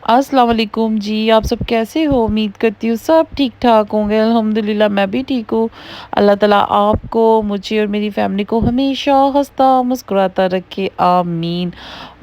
अस्सलाम वालेकुम जी। आप सब कैसे हो? उम्मीद करती हूँ सब ठीक-ठाक होंगे। अल्हम्दुलिल्लाह मैं भी ठीक हूँ। अल्लाह ताला आपको, मुझे और मेरी फैमिली को हमेशा हँसता मुस्कुराता रखे, आमीन।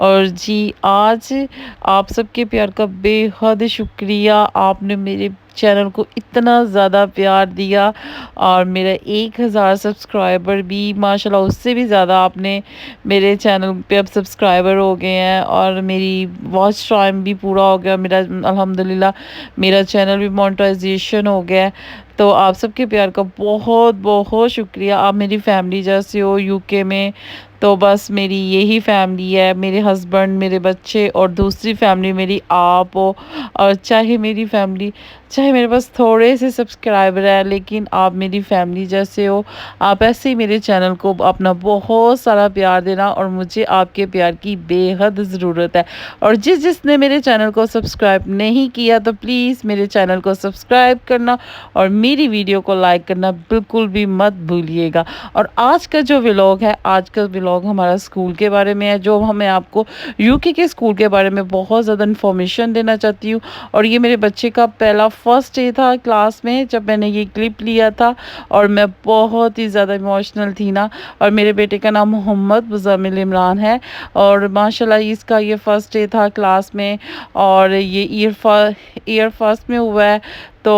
और जी, आज आप सबके प्यार का बेहद शुक्रिया। आपने मेरे चैनल को इतना ज़्यादा प्यार दिया और मेरा 1000 सब्सक्राइबर भी माशाल्लाह, उससे भी ज़्यादा आपने मेरे चैनल पे अब सब्सक्राइबर हो गए हैं और मेरी वॉच टाइम भी पूरा हो गया मेरा। अल्हम्दुलिल्लाह मेरा चैनल भी मोनेटाइजेशन हो गया है। तो आप सबके प्यार का बहुत बहुत शुक्रिया। आप मेरी फैमिली जैसे हो यूके में। तो बस मेरी यही फैमिली है, मेरे हस्बैंड, मेरे बच्चे, और दूसरी फैमिली मेरी आप हो। और चाहे मेरी फैमिली, चाहे मेरे पास थोड़े से सब्सक्राइबर हैं, लेकिन आप मेरी फैमिली जैसे हो। आप ऐसे ही मेरे चैनल को अपना बहुत सारा प्यार देना, और मुझे आपके प्यार की बेहद ज़रूरत है। और जिसने मेरे चैनल को सब्सक्राइब नहीं किया तो प्लीज़ मेरे चैनल को सब्सक्राइब करना और मेरी वीडियो को लाइक करना बिल्कुल भी मत भूलिएगा। और आज का जो व्लॉग है, आज का व्लॉग हमारा स्कूल के बारे में है, जो हमें आपको यूके के स्कूल के बारे में बहुत ज़्यादा इन्फॉर्मेशन देना चाहती हूँ। और ये मेरे बच्चे का पहला फर्स्ट डे था क्लास में जब मैंने ये क्लिप लिया था, और मैं बहुत ही ज़्यादा इमोशनल थी ना। और मेरे बेटे का नाम मोहम्मद मुज़म्मिल इमरान है, और माशाल्लाह इसका ये फर्स्ट डे था क्लास में, और ये ईयर फर्स्ट में हुआ है। तो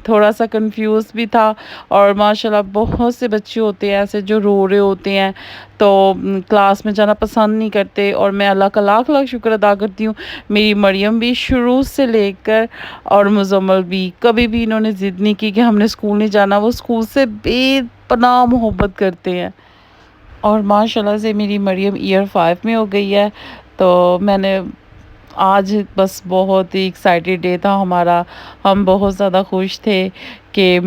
थोड़ा सा कंफ्यूज भी था। और माशाल्लाह बहुत से बच्चे होते हैं ऐसे जो रो रहे होते हैं, तो क्लास में जाना पसंद नहीं करते। और मैं अल्लाह का लाख लाख शुक्र अदा करती हूँ, मेरी मरियम भी शुरू से लेकर और मुज़म्मिल भी कभी भी इन्होंने ज़िद नहीं की कि हमने स्कूल नहीं जाना। वो स्कूल से बेपनाह मोहब्बत करते हैं। और माशाल्लाह से मेरी मरियम ईयर 5 में हो गई है। तो मैंने आज बस बहुत ही एक्साइटेड डे था हमारा। हम बहुत ज़्यादा खुश थे कि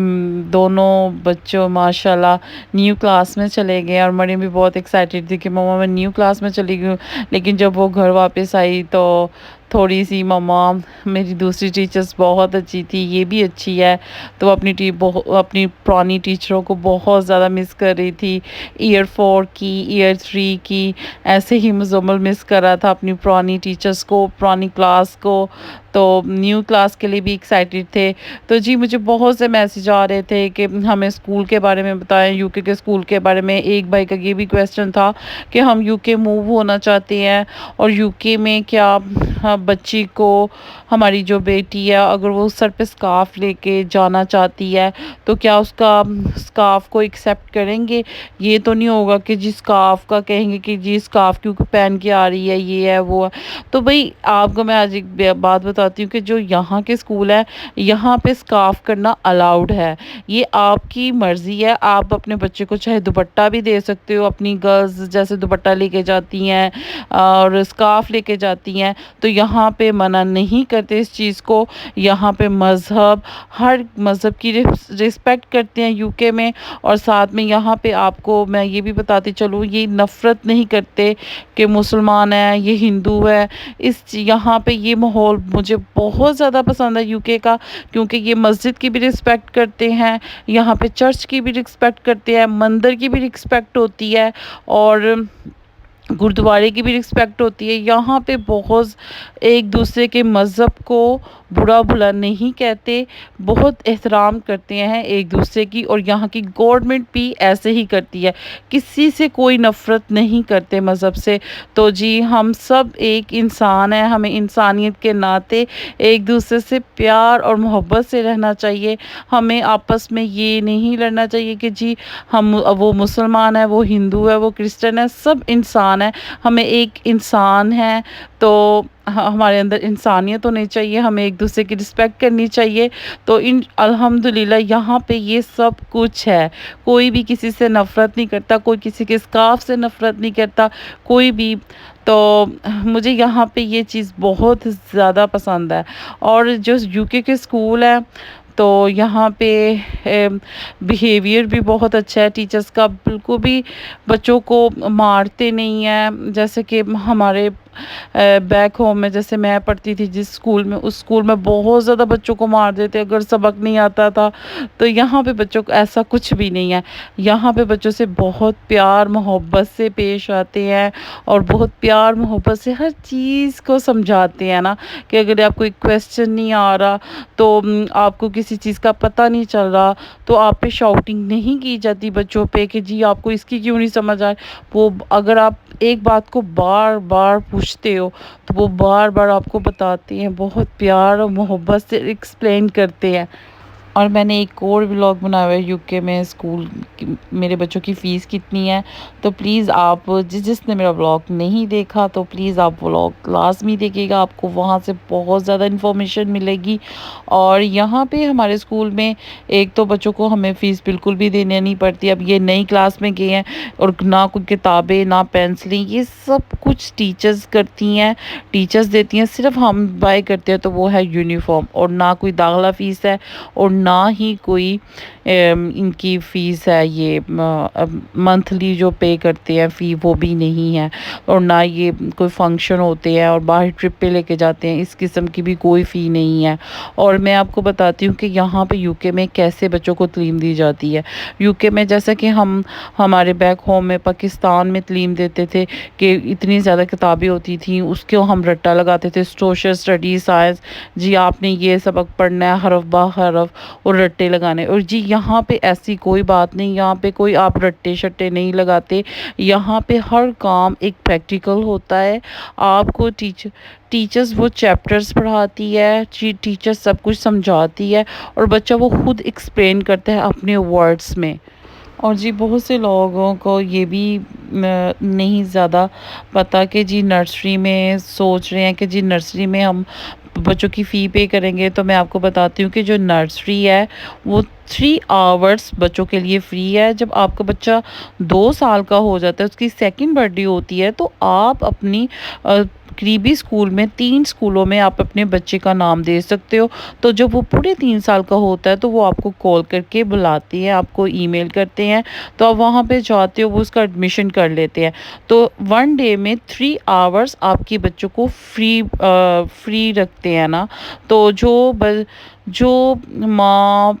दोनों बच्चों माशाल्लाह न्यू क्लास में चले गए। और मरियम भी बहुत एक्साइटेड थी कि मम्मा मैं न्यू क्लास में चली गई हूँ। लेकिन जब वो घर वापस आई तो थोड़ी सी मम्मा, मेरी दूसरी टीचर्स बहुत अच्छी थी, ये भी अच्छी है, तो अपनी पुरानी टीचरों को बहुत ज़्यादा मिस कर रही थी। ईयर 4 की, ईयर 3 की, ऐसे ही मुज़म्मिल मिस कर रहा था अपनी पुरानी टीचर्स को, पुरानी क्लास को। तो न्यू क्लास के लिए भी एक्साइटेड थे। तो जी, मुझे बहुत से मैसेज आ रहे थे कि हमें स्कूल के बारे में बताएं, यूके के स्कूल के बारे में। एक भाई का ये भी क्वेश्चन था कि हम यूके मूव होना चाहते हैं, और यूके में क्या बच्ची को, हमारी जो बेटी है, अगर वो सर पे स्कार्फ लेके जाना चाहती है तो क्या उसका स्कार्फ को एक्सेप्ट करेंगे? ये तो नहीं होगा कि जी स्कार्फ का कहेंगे कि जी स्कार्फ क्यों पहन के आ रही है, ये है वो है। तो भाई आपको मैं आज एक बात बताती हूँ कि जो यहाँ के स्कूल है, यहाँ पे स्कार्फ करना अलाउड है। ये आपकी मर्जी है, आप अपने बच्चे को चाहे दुपट्टा भी दे सकते हो, अपनी गर्ल्स जैसे दुपट्टा लेके जाती हैं और स्कार्फ लेके जाती हैं, तो यहाँ पे मना नहीं करते इस चीज़ को। यहाँ पे मज़हब, हर मज़हब की रिस्पेक्ट करते हैं यूके में। और साथ में यहाँ पे आपको मैं ये भी बताती चलूँ, ये नफ़रत नहीं करते कि मुसलमान है, ये हिंदू है। यहाँ पे ये माहौल मुझे बहुत ज़्यादा पसंद है यूके का, क्योंकि ये मस्जिद की भी रिस्पेक्ट करते हैं, यहाँ पे चर्च की भी रिस्पेक्ट करते हैं, मंदिर की भी रिस्पेक्ट होती है, और गुरुद्वारे की भी रिस्पेक्ट होती है। यहाँ पे बहुत एक दूसरे के मज़हब को बुरा भला नहीं कहते, बहुत एहतराम करते हैं एक दूसरे की। और यहाँ की गवर्नमेंट भी ऐसे ही करती है, किसी से कोई नफ़रत नहीं करते मज़हब से। तो जी, हम सब एक इंसान हैं, हमें इंसानियत के नाते एक दूसरे से प्यार और मोहब्बत से रहना चाहिए। हमें आपस में ये नहीं लड़ना चाहिए कि जी वो मुसलमान है, वो हिंदू है, वो क्रिश्चियन है, सब इंसान है। हमें एक इंसान है, तो हमारे अंदर इंसानियत होनी चाहिए, हमें एक दूसरे की रिस्पेक्ट करनी चाहिए। तो अल्हम्दुलिल्लाह यहाँ पे ये सब कुछ है। कोई भी किसी से नफ़रत नहीं करता, कोई किसी के स्कार्फ से नफ़रत नहीं करता, कोई भी। तो मुझे यहाँ पे ये चीज़ बहुत ज़्यादा पसंद है। और जो यूके के स्कूल है, तो यहाँ पे बिहेवियर भी बहुत अच्छा है टीचर्स का, बिल्कुल भी बच्चों को मारते नहीं हैं। जैसे कि हमारे बैक होम में जैसे मैं पढ़ती थी जिस स्कूल में, उस स्कूल में बहुत ज़्यादा बच्चों को मार देते अगर सबक नहीं आता था। तो यहाँ पे बच्चों को ऐसा कुछ भी नहीं है। यहाँ पे बच्चों से बहुत प्यार मोहब्बत से पेश आते हैं और बहुत प्यार मोहब्बत से हर चीज़ को समझाते हैं ना, कि अगर आपको एक क्वेश्चन नहीं आ रहा, तो आपको किसी चीज़ का पता नहीं चल रहा, तो आप पे शाउटिंग नहीं की जाती बच्चों पे कि जी आपको इसकी क्यों नहीं समझ आ रही। वो अगर आप एक बात को बार बार पूछते हो तो वो बार बार आपको बताते हैं, बहुत प्यार और मोहब्बत से एक्सप्लेन करते हैं। और मैंने एक और व्लॉग बनाया हुआ है यूके में स्कूल मेरे बच्चों की फ़ीस कितनी है। तो प्लीज़ आप जिसने मेरा व्लॉग नहीं देखा तो प्लीज़ आप व्लॉग लाजमी देखिएगा, आपको वहाँ से बहुत ज़्यादा इन्फॉर्मेशन मिलेगी। और यहाँ पे हमारे स्कूल में एक तो बच्चों को हमें फ़ीस बिल्कुल भी देनी नहीं पड़ती। अब ये नई क्लास में गए हैं और ना कोई किताबें ना पेंसिलें, ये सब कुछ टीचर्स करती हैं, टीचर्स देती हैं। सिर्फ हम बाय करते हैं तो वो है यूनिफॉर्म, और ना कोई दाखिला फ़ीस है और ना ही कोई इनकी फ़ीस है, ये मंथली जो पे करते हैं फ़ी वो भी नहीं है। और ना ये कोई फंक्शन होते हैं और बाहर ट्रिप पे लेके जाते हैं, इस किस्म की भी कोई फ़ी नहीं है। और मैं आपको बताती हूँ कि यहाँ पे यूके में कैसे बच्चों को तालीम दी जाती है। यूके में जैसा कि हम हमारे बैक होम में पाकिस्तान में तालीम देते थे कि इतनी ज़्यादा किताबें होती थी, उसको हम रट्टा लगाते थे, सोशल स्टडी, साइंस, जी आपने ये सबक पढ़ना है हरफ बा हरफ और रट्टे लगाने। और जी यहाँ पे ऐसी कोई बात नहीं, यहाँ पे कोई आप रट्टे शट्टे नहीं लगाते। यहाँ पे हर काम एक प्रैक्टिकल होता है। आपको टीचर्स वो चैप्टर्स पढ़ाती है, टीचर सब कुछ समझाती है और बच्चा वो खुद एक्सप्लेन करता है अपने वर्ड्स में। और जी बहुत से लोगों को ये भी नहीं ज़्यादा पता कि जी नर्सरी में सोच रहे हैं कि जी नर्सरी में हम बच्चों की फ़ी पे करेंगे। तो मैं आपको बताती हूँ कि जो नर्सरी है वो 3 आवर्स बच्चों के लिए फ्री है। जब आपका बच्चा 2 साल का हो जाता है, उसकी सेकंड बर्थडे होती है, तो आप अपनी करीबी स्कूल में 3 स्कूलों में आप अपने बच्चे का नाम दे सकते हो। तो जब वो पूरे 3 साल का होता है तो वो आपको कॉल करके बुलाती हैं, आपको ईमेल करते हैं, तो आप वहाँ पे जाते हो, वो उसका एडमिशन कर लेते हैं। तो 1 डे में 3 आवर्स आपके बच्चों को फ्री रखते हैं ना। तो जो माँ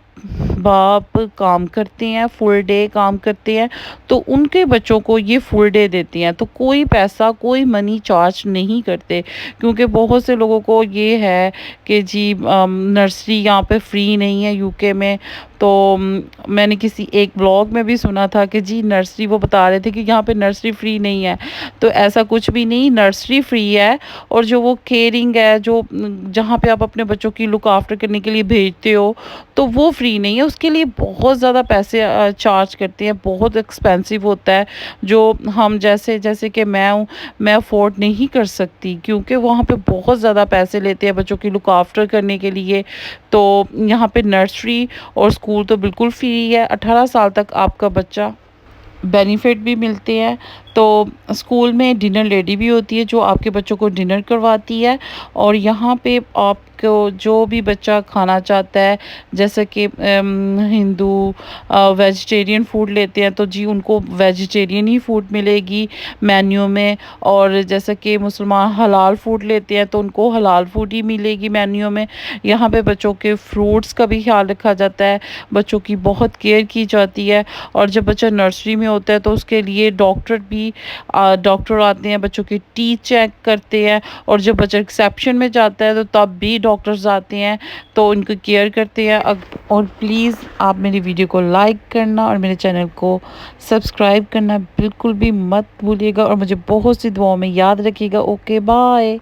बाप काम करते हैं, फुल डे काम करते हैं, तो उनके बच्चों को ये फुल डे देती हैं, तो कोई पैसा कोई मनी चार्ज नहीं करते। क्योंकि बहुत से लोगों को ये है कि जी नर्सरी यहाँ पे फ्री नहीं है यूके में। तो मैंने किसी एक ब्लॉग में भी सुना था कि जी नर्सरी, वो बता रहे थे कि यहाँ पे नर्सरी फ्री नहीं है। तो ऐसा कुछ भी नहीं, नर्सरी फ्री है। और जो वो केयरिंग है, जो जहाँ पे आप अपने बच्चों की लुक आफ्टर करने के लिए भेजते हो, तो वो फ्री नहीं है, उसके लिए बहुत ज़्यादा पैसे चार्ज करते हैं, बहुत एक्सपेंसिव होता है। जो हम जैसे जैसे कि मैं हूँ, मैं अफोर्ड नहीं कर सकती, क्योंकि वहाँ पे बहुत ज़्यादा पैसे लेते हैं बच्चों की लुक आफ्टर करने के लिए। तो यहाँ पे नर्सरी और स्कूल तो बिल्कुल फ्री है। 18 साल तक आपका बच्चा, बेनिफिट भी मिलते हैं। तो स्कूल में डिनर लेडी भी होती है जो आपके बच्चों को डिनर करवाती है। और यहाँ पे आपको जो भी बच्चा खाना चाहता है, जैसे कि हिंदू वेजिटेरियन फूड लेते हैं, तो जी उनको वेजिटेरियन ही फूड मिलेगी मेन्यू में। और जैसे कि मुसलमान हलाल फूड लेते हैं तो उनको हलाल फूड ही मिलेगी मेन्यू में। यहाँ पे बच्चों के फ्रूट्स का भी ख्याल रखा जाता है, बच्चों की बहुत केयर की जाती है। और जब बच्चा नर्सरी में होता है तो उसके लिए डॉक्टर आते हैं, बच्चों की टीथ चेक करते हैं। और जब बच्चा रिसेप्शन में जाता है तो तब भी डॉक्टर्स आते हैं, तो उनको केयर करते हैं। और प्लीज़ आप मेरी वीडियो को लाइक करना और मेरे चैनल को सब्सक्राइब करना बिल्कुल भी मत भूलिएगा, और मुझे बहुत सी दुआओं में याद रखिएगा। Okay bye.